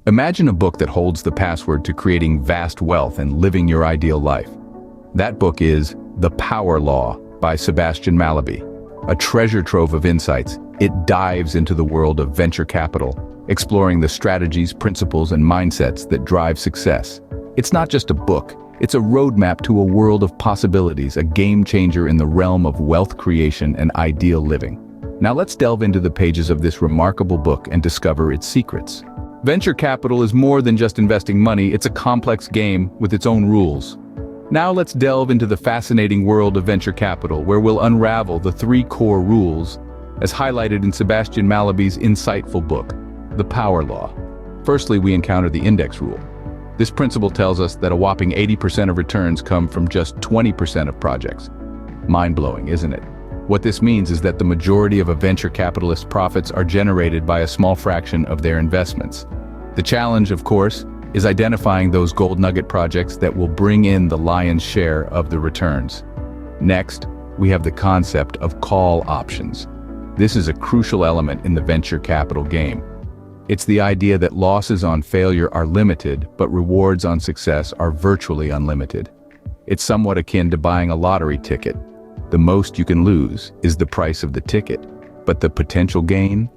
Imagine a book that holds the password to creating vast wealth and living your ideal life. That book is The Power Law by Sebastian Mallaby. A treasure trove of insights, it dives into the world of venture capital, exploring the strategies, principles, and mindsets that drive success. It's not just a book, it's a roadmap to a world of possibilities, a game changer in the realm of wealth creation and ideal living. Now let's delve into the pages of this remarkable book and discover its secrets. Venture capital is more than just investing money, it's a complex game with its own rules. Now let's delve into the fascinating world of venture capital, where we'll unravel the 3 core rules, as highlighted in Sebastian Mallaby's insightful book, The Power Law. Firstly, we encounter the index rule. This principle tells us that a whopping 80% of returns come from just 20% of projects. Mind-blowing, isn't it? What this means is that the majority of a venture capitalist's profits are generated by a small fraction of their investments. The challenge, of course, is identifying those gold nugget projects that will bring in the lion's share of the returns. Next, we have the concept of call options. This is a crucial element in the venture capital game. It's the idea that losses on failure are limited, but rewards on success are virtually unlimited. It's somewhat akin to buying a lottery ticket. The most you can lose is the price of the ticket, but the potential gain?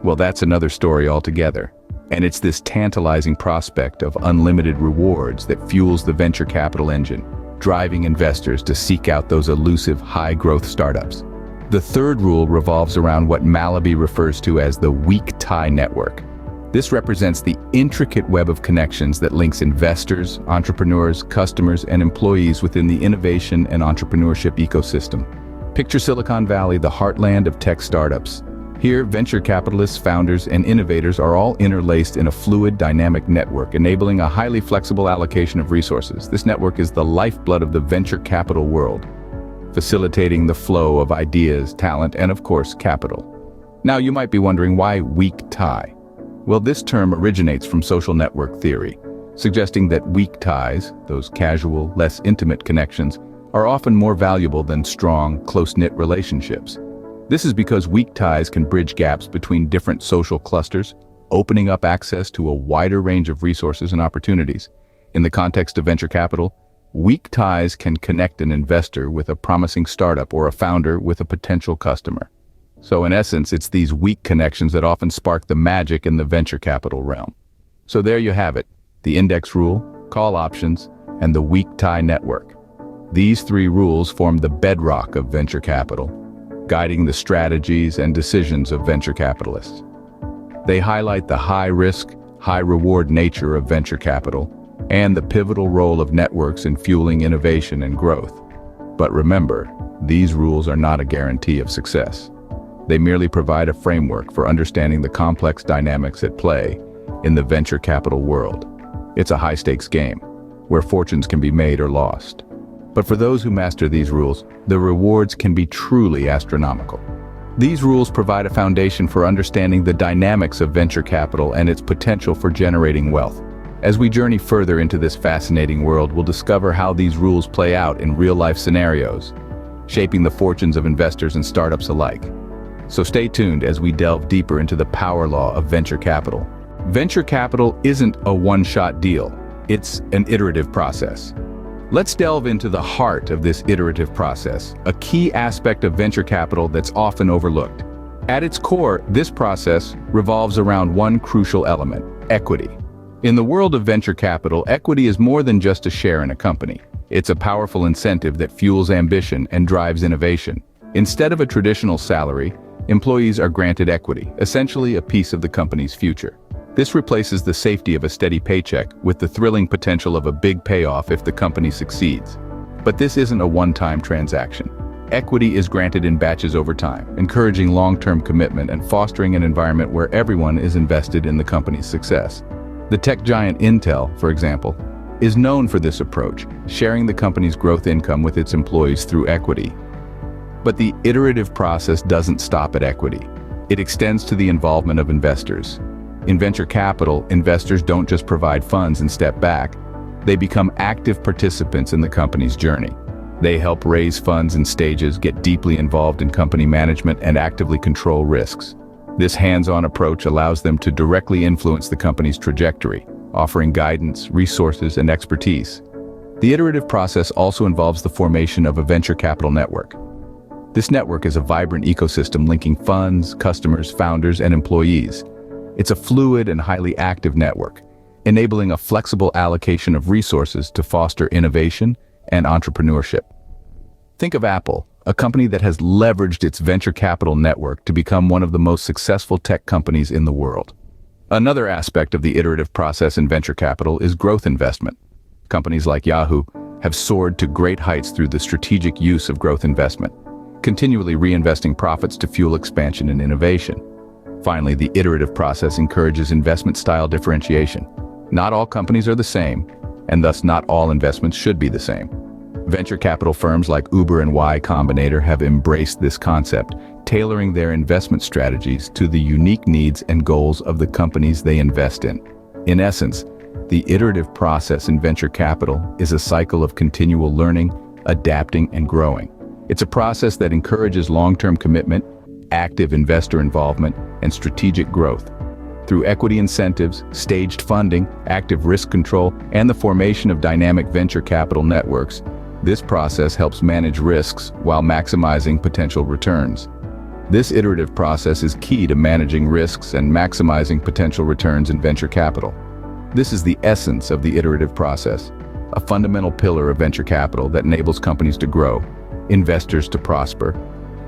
Well, that's another story altogether. And it's this tantalizing prospect of unlimited rewards that fuels the venture capital engine, driving investors to seek out those elusive, high-growth startups. The third rule revolves around what Mallaby refers to as the weak tie network. This represents the intricate web of connections that links investors, entrepreneurs, customers, and employees within the innovation and entrepreneurship ecosystem. Picture Silicon Valley, the heartland of tech startups. Here, venture capitalists, founders, and innovators are all interlaced in a fluid, dynamic network, enabling a highly flexible allocation of resources. This network is the lifeblood of the venture capital world, facilitating the flow of ideas, talent, and of course, capital. Now, you might be wondering, why weak tie? Well, this term originates from social network theory, suggesting that weak ties, those casual, less intimate connections, are often more valuable than strong, close-knit relationships. This is because weak ties can bridge gaps between different social clusters, opening up access to a wider range of resources and opportunities. In the context of venture capital, weak ties can connect an investor with a promising startup or a founder with a potential customer. So in essence, it's these weak connections that often spark the magic in the venture capital realm. So there you have it, the index rule, call options, and the weak tie network. These 3 rules form the bedrock of venture capital, guiding the strategies and decisions of venture capitalists. They highlight the high-risk, high-reward nature of venture capital and the pivotal role of networks in fueling innovation and growth. But remember, these rules are not a guarantee of success. They merely provide a framework for understanding the complex dynamics at play in the venture capital world. It's a high-stakes game, where fortunes can be made or lost. But for those who master these rules, the rewards can be truly astronomical. These rules provide a foundation for understanding the dynamics of venture capital and its potential for generating wealth. As we journey further into this fascinating world, we'll discover how these rules play out in real-life scenarios, shaping the fortunes of investors and startups alike. So stay tuned as we delve deeper into the power law of venture capital. Venture capital isn't a one-shot deal, it's an iterative process. Let's delve into the heart of this iterative process, a key aspect of venture capital that's often overlooked. At its core, this process revolves around one crucial element: equity. In the world of venture capital, equity is more than just a share in a company. It's a powerful incentive that fuels ambition and drives innovation. Instead of a traditional salary, employees are granted equity, essentially a piece of the company's future. This replaces the safety of a steady paycheck with the thrilling potential of a big payoff if the company succeeds. But this isn't a one-time transaction. Equity is granted in batches over time, encouraging long-term commitment and fostering an environment where everyone is invested in the company's success. The tech giant Intel, for example, is known for this approach, sharing the company's growth income with its employees through equity. But the iterative process doesn't stop at equity. It extends to the involvement of investors. In venture capital, investors don't just provide funds and step back. They become active participants in the company's journey. They help raise funds in stages, get deeply involved in company management, and actively control risks. This hands-on approach allows them to directly influence the company's trajectory, offering guidance, resources, and expertise. The iterative process also involves the formation of a venture capital network. This network is a vibrant ecosystem linking funds, customers, founders, and employees. It's a fluid and highly active network, enabling a flexible allocation of resources to foster innovation and entrepreneurship. Think of Apple, a company that has leveraged its venture capital network to become one of the most successful tech companies in the world. Another aspect of the iterative process in venture capital is growth investment. Companies like Yahoo have soared to great heights through the strategic use of growth investment, continually reinvesting profits to fuel expansion and innovation. Finally, the iterative process encourages investment-style differentiation. Not all companies are the same, and thus not all investments should be the same. Venture capital firms like Uber and Y Combinator have embraced this concept, tailoring their investment strategies to the unique needs and goals of the companies they invest in. In essence, the iterative process in venture capital is a cycle of continual learning, adapting, and growing. It's a process that encourages long-term commitment, active investor involvement, and strategic growth. Through equity incentives, staged funding, active risk control, and the formation of dynamic venture capital networks, this process helps manage risks while maximizing potential returns. This iterative process is key to managing risks and maximizing potential returns in venture capital. This is the essence of the iterative process, a fundamental pillar of venture capital that enables companies to grow, investors to prosper,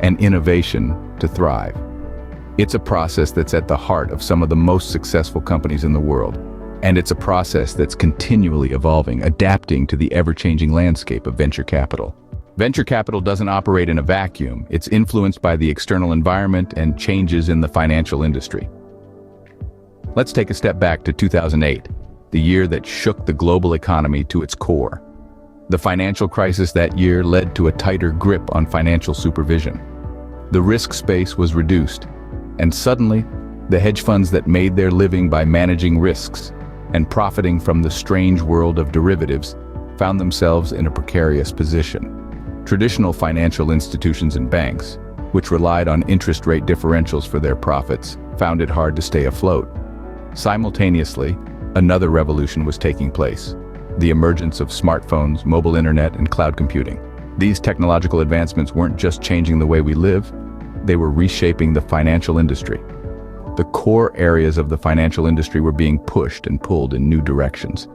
and innovation to thrive. It's a process that's at the heart of some of the most successful companies in the world, and it's a process that's continually evolving, adapting to the ever-changing landscape of venture capital. Venture capital doesn't operate in a vacuum. It's influenced by the external environment and changes in the financial industry. Let's take a step back to 2008, the year that shook the global economy to its core. The financial crisis that year led to a tighter grip on financial supervision. The risk space was reduced, and suddenly, the hedge funds that made their living by managing risks and profiting from the strange world of derivatives found themselves in a precarious position. Traditional financial institutions and banks, which relied on interest rate differentials for their profits, found it hard to stay afloat. Simultaneously, another revolution was taking place: the emergence of smartphones, mobile internet, and cloud computing. These technological advancements weren't just changing the way we live, they were reshaping the financial industry. The core areas of the financial industry were being pushed and pulled in new directions.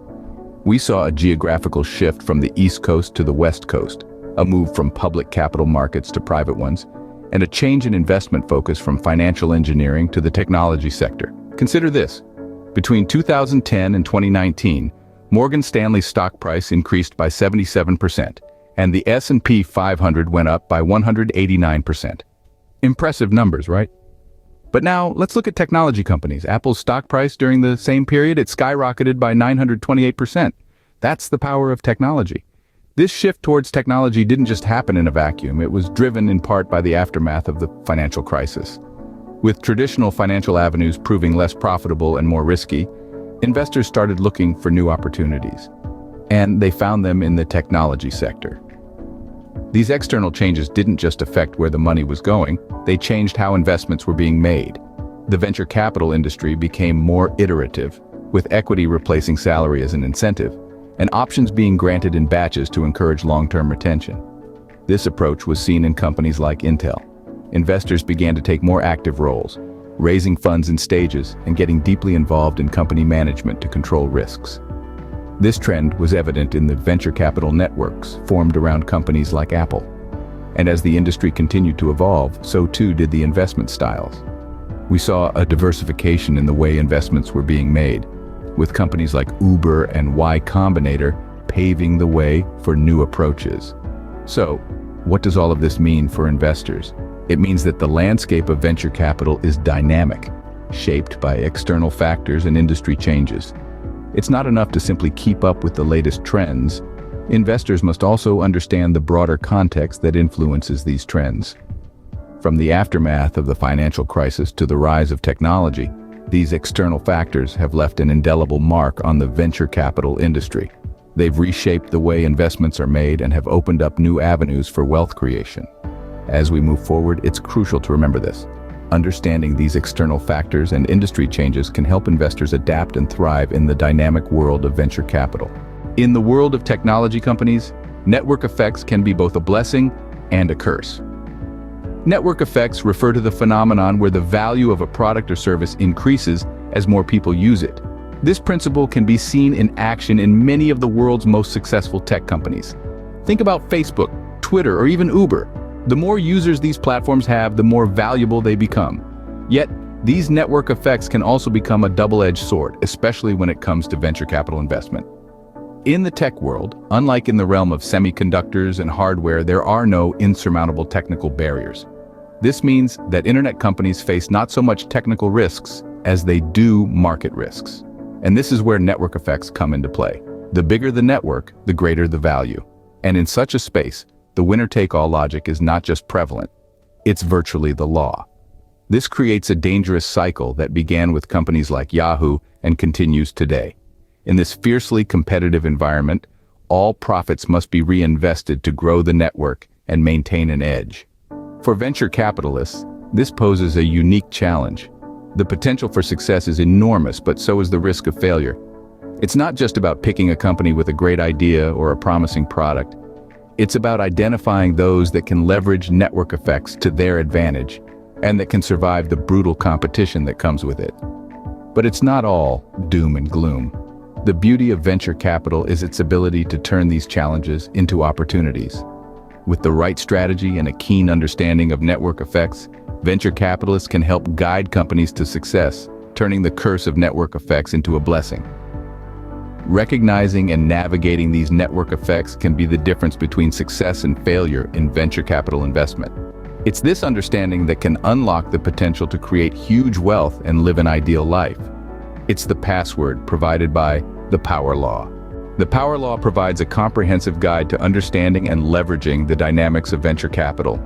We saw a geographical shift from the East Coast to the West Coast, a move from public capital markets to private ones, and a change in investment focus from financial engineering to the technology sector. Consider this. Between 2010 and 2019, Morgan Stanley's stock price increased by 77%, and the S&P 500 went up by 189%. Impressive numbers, right? But now, let's look at technology companies. Apple's stock price during the same period, it skyrocketed by 928%. That's the power of technology. This shift towards technology didn't just happen in a vacuum. It was driven in part by the aftermath of the financial crisis. With traditional financial avenues proving less profitable and more risky, investors started looking for new opportunities. And they found them in the technology sector. These external changes didn't just affect where the money was going, they changed how investments were being made. The venture capital industry became more iterative, with equity replacing salary as an incentive, and options being granted in batches to encourage long-term retention. This approach was seen in companies like Intel. Investors began to take more active roles, raising funds in stages and getting deeply involved in company management to control risks. This trend was evident in the venture capital networks formed around companies like Apple. And as the industry continued to evolve, so too did the investment styles. We saw a diversification in the way investments were being made, with companies like Uber and Y Combinator paving the way for new approaches. So, what does all of this mean for investors? It means that the landscape of venture capital is dynamic, shaped by external factors and industry changes. It's not enough to simply keep up with the latest trends. Investors must also understand the broader context that influences these trends. From the aftermath of the financial crisis to the rise of technology, these external factors have left an indelible mark on the venture capital industry. They've reshaped the way investments are made and have opened up new avenues for wealth creation. As we move forward, it's crucial to remember this. Understanding these external factors and industry changes can help investors adapt and thrive in the dynamic world of venture capital. In the world of technology companies, network effects can be both a blessing and a curse. Network effects refer to the phenomenon where the value of a product or service increases as more people use it. This principle can be seen in action in many of the world's most successful tech companies. Think about Facebook, Twitter, or even Uber. The more users these platforms have, the more valuable they become. Yet, these network effects can also become a double-edged sword, especially when it comes to venture capital investment. In the tech world, unlike in the realm of semiconductors and hardware, there are no insurmountable technical barriers. This means that internet companies face not so much technical risks as they do market risks. And this is where network effects come into play. The bigger the network, the greater the value. And in such a space, the winner-take-all logic is not just prevalent, it's virtually the law. This creates a dangerous cycle that began with companies like Yahoo and continues today. In this fiercely competitive environment, all profits must be reinvested to grow the network and maintain an edge. For venture capitalists, this poses a unique challenge. The potential for success is enormous, but so is the risk of failure. It's not just about picking a company with a great idea or a promising product. It's about identifying those that can leverage network effects to their advantage and that can survive the brutal competition that comes with it. But it's not all doom and gloom. The beauty of venture capital is its ability to turn these challenges into opportunities. With the right strategy and a keen understanding of network effects, venture capitalists can help guide companies to success, turning the curse of network effects into a blessing. Recognizing and navigating these network effects can be the difference between success and failure in venture capital investment. It's this understanding that can unlock the potential to create huge wealth and live an ideal life. It's the password provided by the Power Law. The Power Law provides a comprehensive guide to understanding and leveraging the dynamics of venture capital.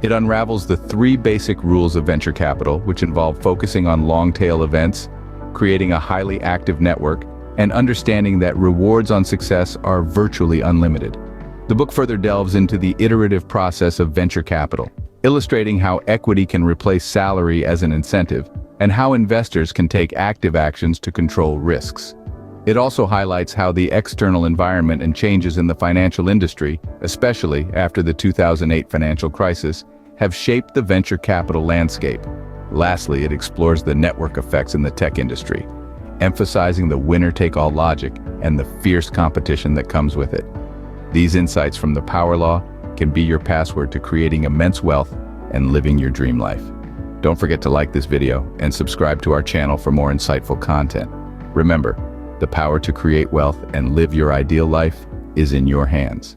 It unravels the 3 basic rules of venture capital, which involve focusing on long-tail events, creating a highly active network, and understanding that rewards on success are virtually unlimited. The book further delves into the iterative process of venture capital, illustrating how equity can replace salary as an incentive, and how investors can take active actions to control risks. It also highlights how the external environment and changes in the financial industry, especially after the 2008 financial crisis, have shaped the venture capital landscape. Lastly, it explores the network effects in the tech industry, emphasizing the winner-take-all logic and the fierce competition that comes with it. These insights from the Power Law can be your password to creating immense wealth and living your dream life. Don't forget to like this video and subscribe to our channel for more insightful content. Remember, the power to create wealth and live your ideal life is in your hands.